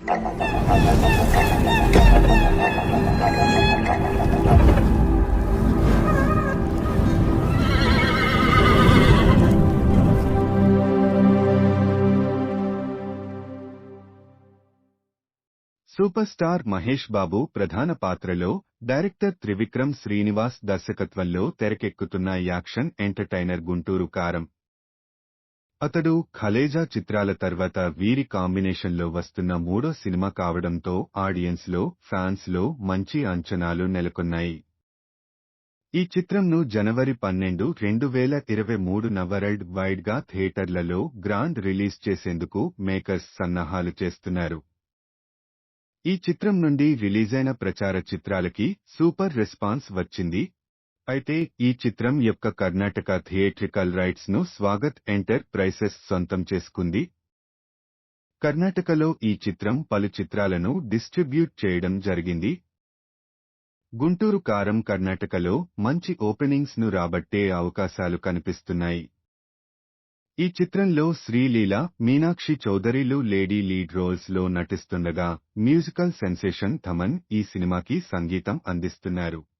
Super star Mahesh Babu ప్రధాన పాత్రలో director Trivikram Srinivas దర్శకత్వంలో తెరకెక్కుతున్న యాక్షన్ ఎంటర్టైనర్ గుంటూరు కారం. అతడు ఖలేజా చిత్రాల తర్వాత వీరి కాంబినేషన్లో వస్తున్న మూడో సినిమా కావడంతో ఆడియన్స్లో ఫ్యాన్స్లో మంచి అంచనాలు నెలకొన్నాయి. ఈ చిత్రంను జనవరి 12, 2023న వరల్డ్ వైడ్గా థియేటర్లలో గ్రాండ్ రిలీజ్ చేసేందుకు మేకర్స్ సన్నాహాలు చేస్తున్నారు. ఈ చిత్రం నుండి రిలీజైన ప్రచార చిత్రాలకి సూపర్ రెస్పాన్స్ వచ్చింది. అయితే ఈ చిత్రం యొక్క కర్ణాటక థియేట్రికల్ రైట్స్ ను స్వాగత్ ఎంటర్ ప్రైసెస్ సొంతం చేసుకుంది. కర్ణాటకలో ఈ చిత్రం పలు చిత్రాలను డిస్ట్రిబ్యూట్ చేయడం జరిగింది. గుంటూరు కారం కర్ణాటకలో మంచి ఓపెనింగ్స్ ను రాబట్టే అవకాశాలు కనిపిస్తున్నాయి. ఈ చిత్రంలో శ్రీలీల, మీనాక్షి చౌదరిలు లేడీ లీడ్ రోల్స్ లో నటిస్తుండగా మ్యూజికల్ సెన్సేషన్ థమన్ ఈ సినిమాకి సంగీతం అందిస్తున్నారు.